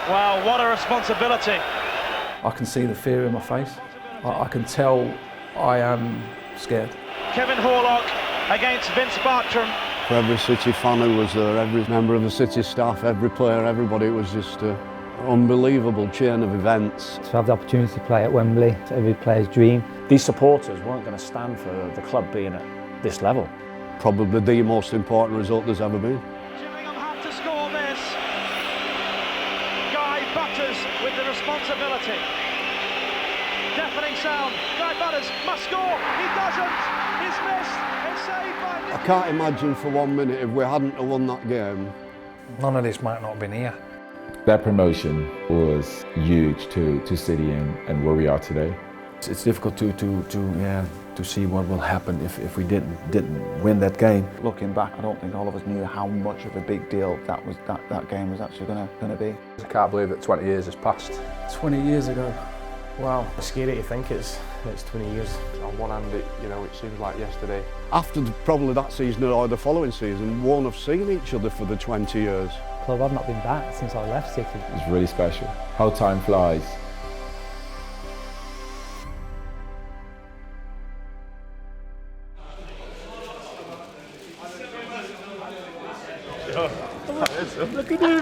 Wow, what a responsibility. I can see the fear in my face. I can tell I am scared. Kevin Horlock against Vince Bartram. For every City fan who was there, every member of the City staff, every player, everybody, it was just an unbelievable chain of events. To have the opportunity to play at Wembley, it's every player's dream. These supporters weren't going to stand for the club being at this level. Probably the most important result there's ever been. Gillingham had to score this. Guy Butters with the responsibility. Deafening sound. Guy Butters must score. He doesn't. He's missed. It's saved by Nick. I can't imagine for 1 minute if we hadn't have won that game. None of this might not have been here. That promotion was huge to City and where we are today. It's difficult to see what will happen if we didn't win that game. Looking back, I don't think all of us knew how much of a big deal that game was actually going to be. I can't believe that 20 years has passed. 20 years ago. Wow, it's scary to think it's 20 years. On one hand, it seems like yesterday. After probably that season or the following season, won't have seen each other for the 20 years. Club, I've not been back since I left City. It's really special. How time flies. Look at you!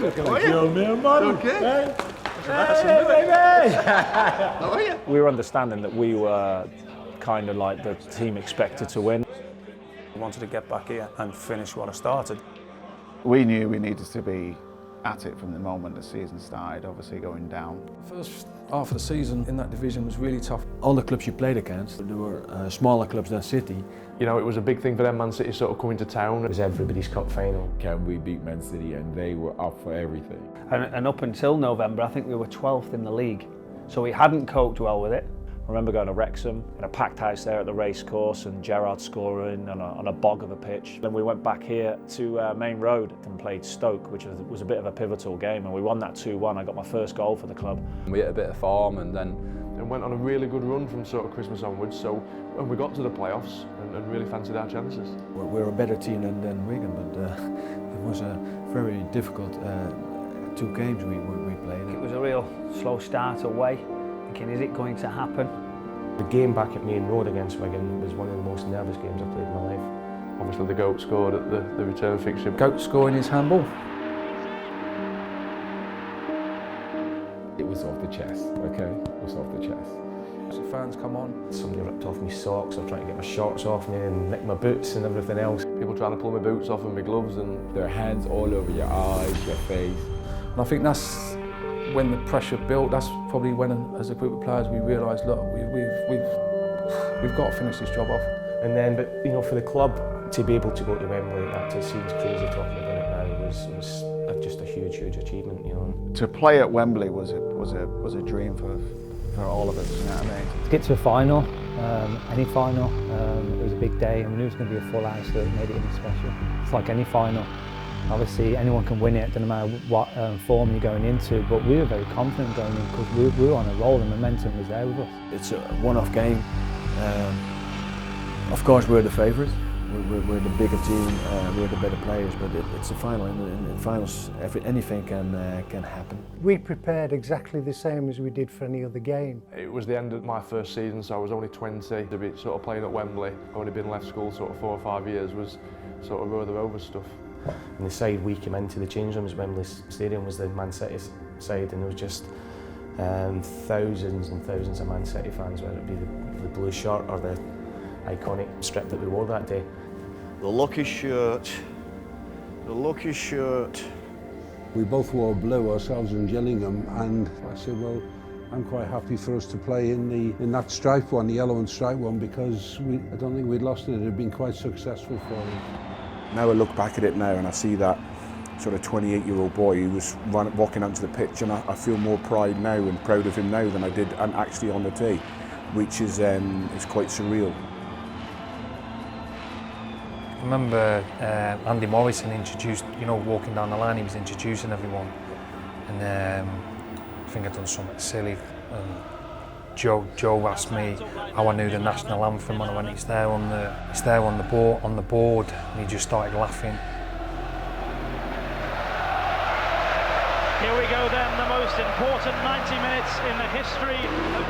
Look at you, man, okay? How are you? We were understanding that we were kind of like the team expected to win. I wanted to get back here and finish what I started. We knew we needed to be at it from the moment the season started, obviously going down. The first half of the season in that division was really tough. All the clubs you played against, there were smaller clubs than City. It was a big thing for them, Man City sort of coming to town. It was everybody's cup final. Can we beat Man City? And they were up for everything. And up until November, I think we were 12th in the league. So we hadn't coped well with it. I remember going to Wrexham, in a packed house there at the racecourse, and Gerrard scoring on a bog of a pitch. Then we went back here to Main Road and played Stoke, which was a bit of a pivotal game, and we won that 2-1. I got my first goal for the club. We hit a bit of form and went on a really good run from sort of Christmas onwards, so when we got to the playoffs and really fancied our chances. We're a better team than Wigan, but it was a very difficult 2 games we played. It was a real slow start away, thinking, is it going to happen? The game back at Main Road against Wigan was one of the most nervous games I've played in my life. Obviously the GOAT scored at the return fixture. GOAT scoring his handball. It was off the chest, okay? It was off the chest. The fans come on. Somebody ripped off my socks, I was trying to get my shorts off me and nicked my boots and everything else. People trying to pull my boots off and my gloves, and their hands all over your eyes, your face. And I think that's when the pressure built. That's probably when, as a group of players, we realised, look, we've got to finish this job off. And then, but for the club to be able to go to Wembley, that seems crazy talking about it now, was just a huge achievement. To play at Wembley was a dream for all of us. You know what I mean? To get to a final, any final, it was a big day, and we knew it was going to be a full house, so it made it even special. It's like any final. Obviously, anyone can win it, doesn't matter what form you're going into, but we were very confident going in because we were on a roll, the momentum was there with us. It's a one-off game. Of course, we're the favourites. We're the bigger team, we're the better players, but it's a final. In finals, anything can happen. We prepared exactly the same as we did for any other game. It was the end of my first season, so I was only 20. To be sort of playing at Wembley, I've only been left school sort of 4 or 5 years, was sort of rather over stuff. And the side we came into the change rooms at Wembley Stadium was the Man City side, and there was just thousands and thousands of Man City fans, whether it be the blue shirt or the iconic strip that we wore that day. The lucky shirt, the lucky shirt. We both wore blue ourselves in Gillingham, and I said, well, I'm quite happy for us to play in that striped one, the yellow and striped one, because I don't think we'd lost it. It had been quite successful for us. Now I look back at it now and I see that sort of 28-year-old boy who was walking onto the pitch, and I feel more pride now and proud of him now than I did actually on the day, which is quite surreal. I remember Andy Morrison introduced, walking down the line, he was introducing everyone, and I think I'd done something silly. Joe asked me how I knew the national anthem, and I went, it's there on the board, and he just started laughing. Here we go then, the most important 90 minutes in the history of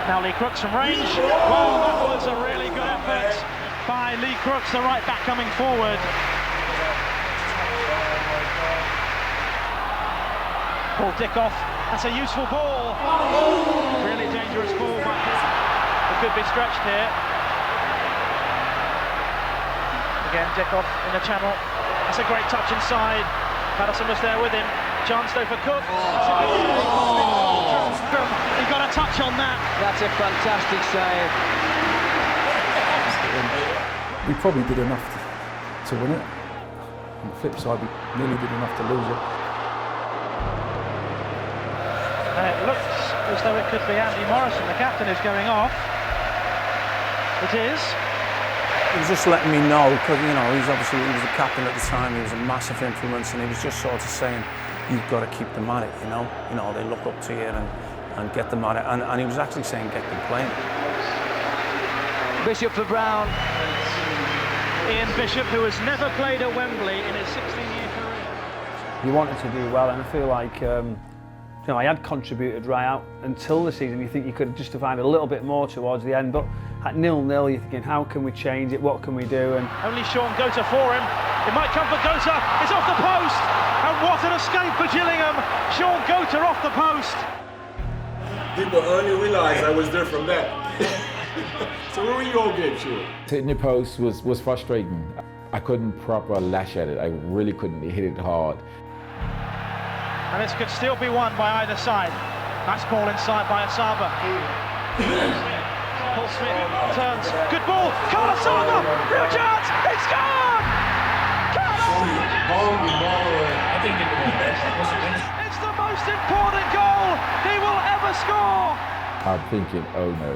Now Lee Crooks from range. Well, that was a really good effort by Lee Crooks, the right back coming forward. Paul Dickoff, that's a useful ball. Really dangerous ball, but it could be stretched here. Again, Dickoff in the channel. That's a great touch inside. Patterson was there with him. Chance though for Cook. He got a touch on that. That's a fantastic save. We probably did enough to win it. On the flip side, we nearly did enough to lose it. And it looks as though it could be Andy Morrison, the captain, is going off. It is. He was just letting me know, because he was the captain at the time. He was a massive influence, and he was just sort of saying, "You've got to keep them at it." They look up to you and get them at it. And he was actually saying, "Get them playing." Bishop for Brown. Ian Bishop, who has never played at Wembley in his 16-year career. He wanted to do well, and I feel like I had contributed right out until the season. You think you could have justified a little bit more towards the end, but at 0-0, you're thinking, how can we change it? What can we do? And only Sean Gota for him. It might come for Gota. It's off the post, and what an escape for Gillingham! Sean Gota off the post. People only realised I was there from that. So where were you all game, Sean? Hitting the post was frustrating. I couldn't proper lash at it. I really couldn't hit it hard. And this could still be won by either side. Nice ball inside by Asaba. Paul Smith turns. Good ball. Carl Asaba! Real chance! It's gone! It's the most important goal he will ever score! I'm thinking, oh no.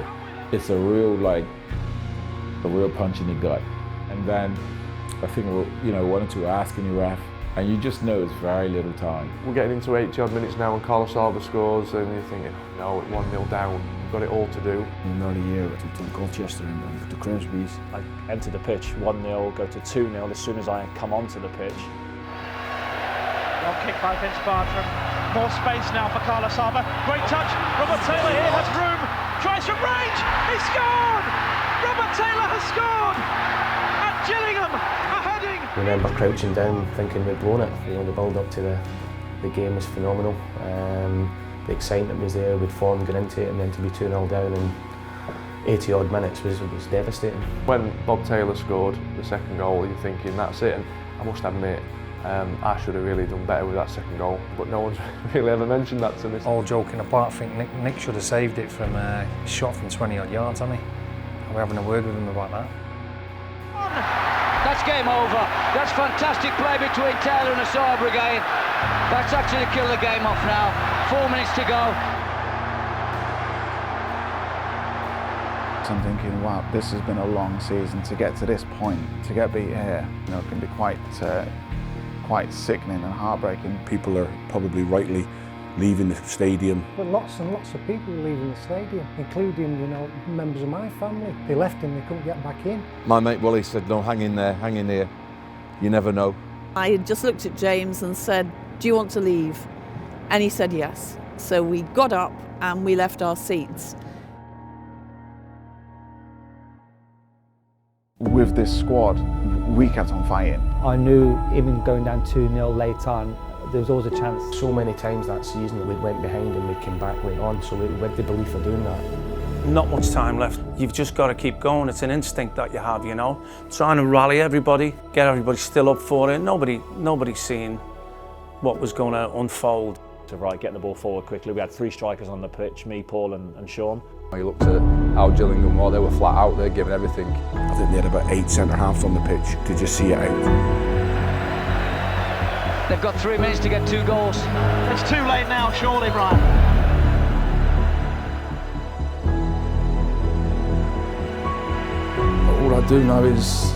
It's a real punch in the gut. And then I think, wanted to ask any ref, and you just know it's very little time. We're getting into 80-odd minutes now and Carlos Alba scores, and you're thinking, no, 1-0 down, we've got it all to do. In an early year to Colchester and to Grimsby's. I entered the pitch 1-0, go to 2-0 as soon as I come onto the pitch. Long kick by Vince Bartram. More space now for Carlos Alba. Great touch. Robert Taylor here has room. Tries from range. He's scored! Robert Taylor has scored! At Gillingham, a heading. I remember crouching down thinking we'd blown it. The build up to the game was phenomenal. The excitement was there, we'd formed, got into it, and then to be 2-0 down in 80 odd minutes was devastating. When Bob Taylor scored the second goal, you're thinking that's it, and I must admit I should have really done better with that second goal, but no one's really ever mentioned that to me. All joking apart, I think Nick should have saved it from a shot from 20 odd yards, hasn't he? We're having a word with him about that. That's game over. That's fantastic play between Taylor and Asaba again. That's actually killed the game off now. 4 minutes to go. I'm thinking, wow, this has been a long season. To get to this point, to get beat here, can be quite sickening and heartbreaking. People are probably rightly leaving the stadium. But lots and lots of people were leaving the stadium, including, members of my family. They left and they couldn't get back in. My mate Willie said, no, hang in there. You never know. I had just looked at James and said, do you want to leave? And he said yes. So we got up and we left our seats. With this squad, we kept on fighting. I knew even going down 2-0 late on, there was always a chance. So many times that season that we went behind and we came back late on, so we had the belief of doing that. Not much time left. You've just got to keep going. It's an instinct that you have, Trying to rally everybody, get everybody still up for it. Nobody's seeing what was going to unfold. So getting the ball forward quickly. We had 3 strikers on the pitch, me, Paul and Sean. You looked at how Gillingham were, they were flat out, they're giving everything. I think they had about 8 centre-halves on the pitch to just see it out. They've got 3 minutes to get 2 goals. It's too late now, surely, Brian. All I do know is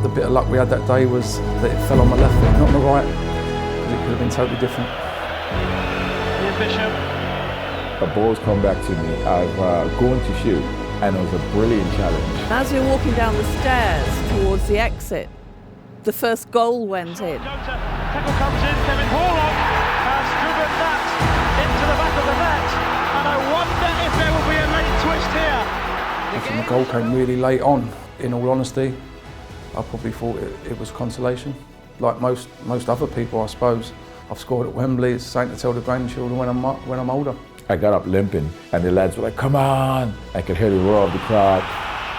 the bit of luck we had that day was that it fell on my left foot, not on the right, because it could have been totally different. Ian Bishop. A ball's come back to me. I've gone to shoot, and it was a brilliant challenge. And as we were walking down the stairs towards the exit, the first goal went in. Tackle comes in, Kevin Horlock has driven that into the back of the net, and I wonder if there will be a late twist here. I think the goal came really late on, in all honesty. I probably thought it was consolation. Like most other people, I suppose. I've scored at Wembley, it's something to tell the grandchildren when I'm older. I got up limping and the lads were like, come on! I could hear the roar of the crowd.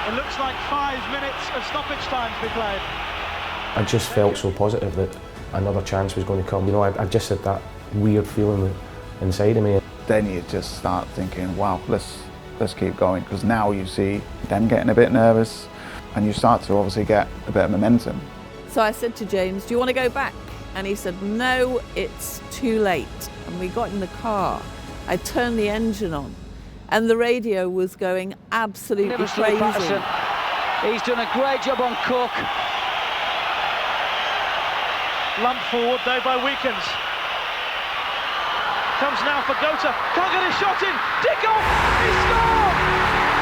It looks like 5 minutes of stoppage time to be played. I just felt so positive that another chance was going to come. You know, I just had that weird feeling inside of me. Then you just start thinking, wow, let's keep going, because now you see them getting a bit nervous and you start to obviously get a bit of momentum. So I said to James, do you want to go back? And he said, no, it's too late. And we got in the car. I turned the engine on and the radio was going absolutely crazy. Patterson. He's done a great job on Cook. Lumped forward though by Weekens. Comes now for Gota. Can't get his shot in. Dickoff! He scored!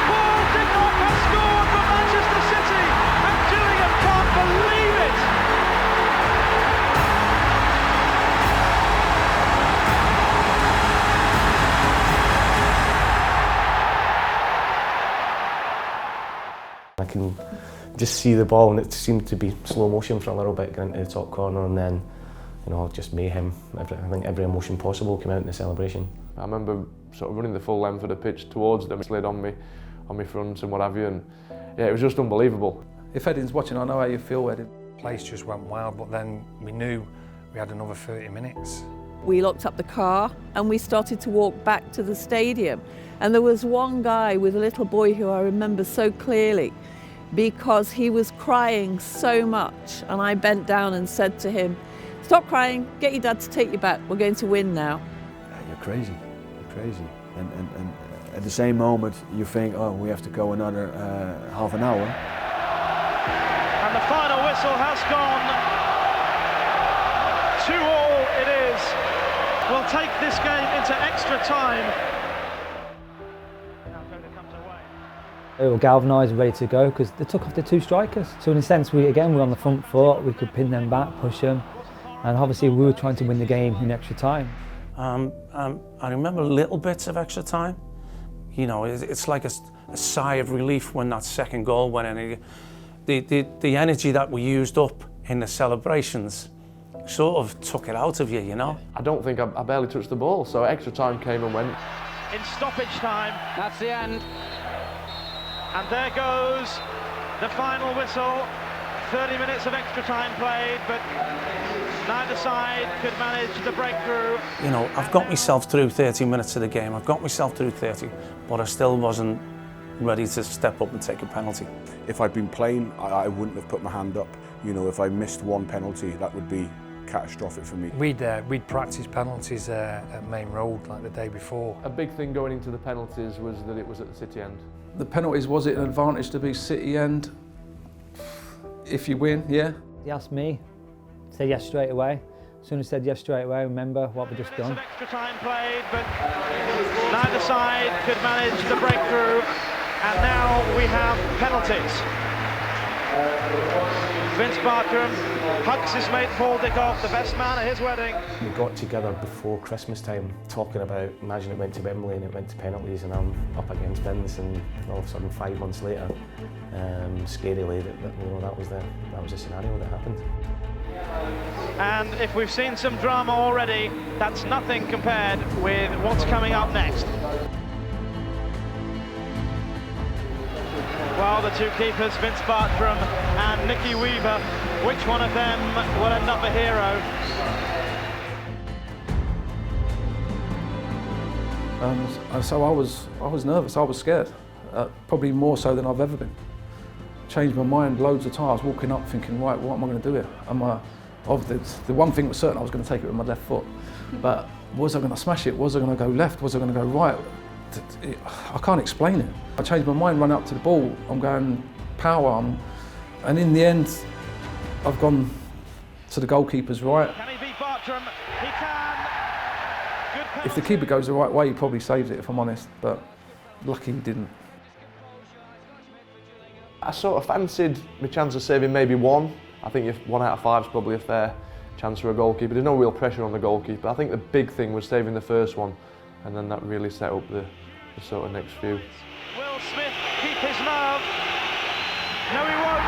Paul Dickoff has scored for Manchester City, and Gillingham can't believe it. I can just see the ball, and it seemed to be slow motion for a little bit, going into the top corner, and then, you know, just mayhem. I think every emotion possible came out in the celebration. I remember sort of running the full length of the pitch towards them, slid on my front and what have you, and yeah, it was just unbelievable. If Edin's watching, I know how you feel, Edin. The place just went wild, but then we knew we had another 30 minutes. We locked up the car and we started to walk back to the stadium. And there was one guy with a little boy who I remember so clearly, because he was crying so much, and I bent down and said to him, stop crying, get your dad to take you back, we're going to win now. You're crazy, and at the same moment you think, oh, we have to go another half an hour. And the final whistle has gone. 2-2 it is. We'll take this game into extra time. They were galvanised and ready to go because they took off the two strikers. So in a sense, we were on the front foot, we could pin them back, push them, and obviously we were trying to win the game in extra time. I remember little bits of extra time. You know, it's like a sigh of relief when that second goal went in. The energy that we used up in the celebrations sort of took it out of you, you know? I don't think I barely touched the ball, so extra time came and went. In stoppage time. That's the end. And there goes the final whistle. 30 minutes of extra time played, but neither side could manage the breakthrough. You know, I've got myself through 30 minutes of the game. I've got myself through 30, but I still wasn't ready to step up and take a penalty. If I'd been playing, I wouldn't have put my hand up. You know, if I missed one penalty, that would be catastrophic for me. We'd practiced penalties at Main Road like the day before. A big thing going into the penalties was that it was at the City end. The penalties, was it an advantage to be City end? If you win, yeah. He asked me, said yes straight away. As soon as I said yes straight away, I remember what we just done. Extra time played, but neither side could manage the breakthrough, and now we have penalties. Vince Bartram hugs his mate Paul Dickoff, the best man at his wedding. We got together before Christmas time talking about, imagine it went to Wembley and it went to penalties and I'm up against Vince, and all of a sudden 5 months later, scarily, that was the scenario that happened. And if we've seen some drama already, that's nothing compared with what's coming up next. Well, the two keepers, Vince Bartram and Nicky Weaver, which one of them will end up a hero? So I was nervous, I was scared, probably more so than I've ever been. Changed my mind loads of times, walking up thinking, right, what am I going to do here? The one thing was certain, I was going to take it with my left foot, but was I going to smash it? Was I going to go left? Was I going to go right? I can't explain it. I changed my mind, run up to the ball, I'm going power, and in the end, I've gone to the goalkeeper's right. Can he beat Bartram? He can. Good penalty. If the keeper goes the right way, he probably saves it, if I'm honest, but lucky he didn't. I sort of fancied my chance of saving maybe one. I think 1 out of 5 is probably a fair chance for a goalkeeper. There's no real pressure on the goalkeeper. I think the big thing was saving the first one, and then that really set up the sort of next few. Will Smith keep his nerve? No, he won't.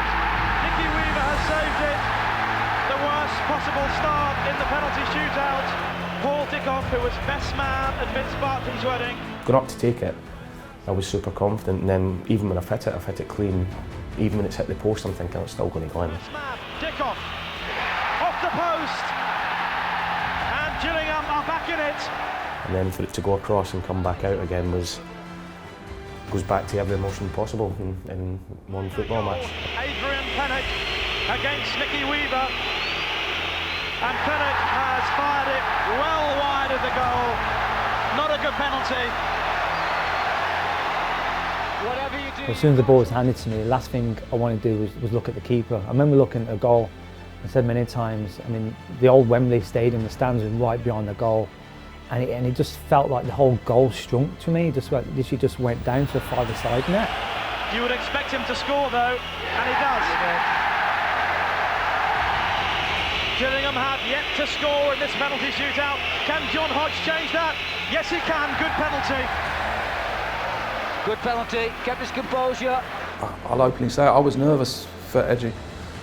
Nicky Weaver has saved it. The worst possible start in the penalty shootout. Paul Dickoff, who was best man at Vince Bartram's wedding. Got up to take it. I was super confident, and then even when I've hit it clean. Even when it's hit the post, I'm thinking it's still going to go in. Dickoff off the post, and Gillingham are back in it. And then for it to go across and come back out again goes back to every emotion possible in one football match. Adrian Pennock against Nicky Weaver, and Pennock has fired it well wide of the goal. Not a good penalty. Whatever you do. As soon as the ball was handed to me, the last thing I wanted to do was look at the keeper. I remember looking at a goal. I said many times, I mean, the old Wembley Stadium, the stands were right behind the goal, and it just felt like the whole goal shrunk to me. Just went down to the farther side net. You would expect him to score though, and he does. Gillingham have yet to score in this penalty shootout. Can John Hodge change that? Yes, he can. Good penalty. Good penalty, kept his composure. I'll openly say I was nervous for Edgy.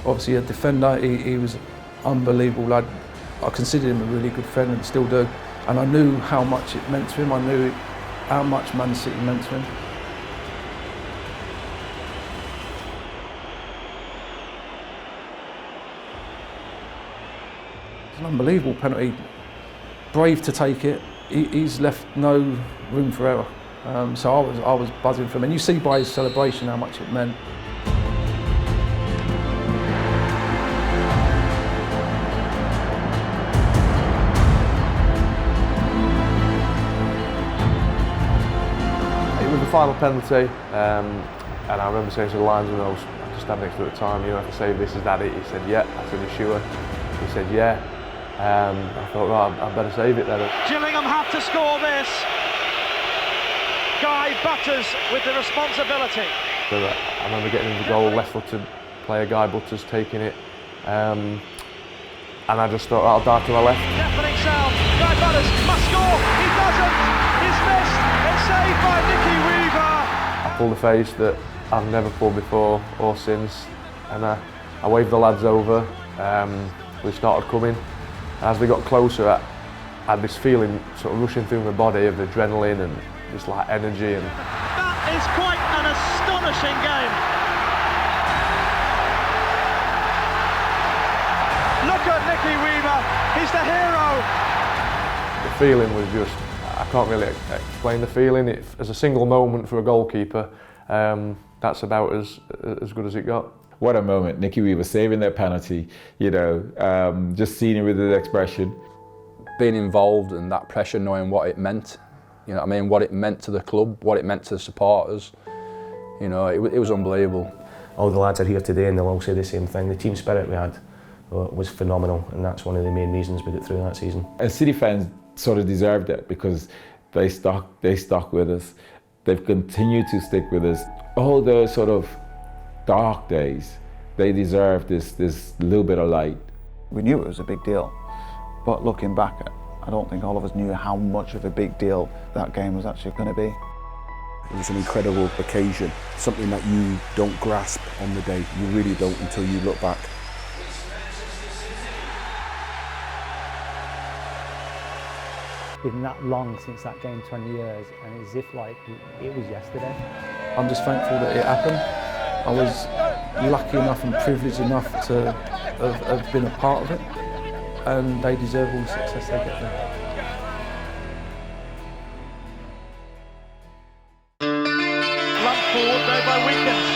Obviously a defender, he was unbelievable lad. I considered him a really good friend and still do. And I knew how much it meant to him, I knew how much Man City meant to him. It's an unbelievable penalty. Brave to take it, he's left no room for error. So I was buzzing for him, and you see by his celebration how much it meant. It was the final penalty, and I remember saying to the linesman, I was just standing next to him at the time, you know, if I save this, is that it? He said, yeah. I said, you sure? He said, yeah. I thought, right, I better save it then. Gillingham have to score this. Guy Butters with the responsibility. So I remember getting into the goal, left-footed player Guy Butters taking it, and I just thought, I'll dive to my left. Deafening sound. Guy Butters must score. He doesn't. He's missed. It's saved by Nicky Weaver. I pulled a face that I've never pulled before or since, and I waved the lads over. We started coming. As we got closer, I had this feeling sort of rushing through my body of adrenaline and just like energy. And that is quite an astonishing game. Look at Nicky Weaver, he's the hero. The feeling was just, I can't really explain the feeling. As a single moment for a goalkeeper, that's about as good as it got. What a moment, Nicky Weaver saving that penalty, you know, just seeing it with his expression. Being involved and that pressure, knowing what it meant, you know what I mean, what it meant to the club, what it meant to the supporters, you know, it was unbelievable. All the lads are here today and they'll all say the same thing. The team spirit we had was phenomenal, and that's one of the main reasons we got through that season. And City fans sort of deserved it because they stuck with us. They've continued to stick with us. All those sort of dark days, they deserve this little bit of light. We knew it was a big deal, but looking back, I don't think all of us knew how much of a big deal that game was actually going to be. It was an incredible occasion, something that you don't grasp on the day. You really don't until you look back. It's been that long since that game, 20 years, and it's as if like it was yesterday. I'm just thankful that it happened. I was lucky enough and privileged enough to have been a part of it, and they deserve all the success they get there. Lumped forward though by Weekends.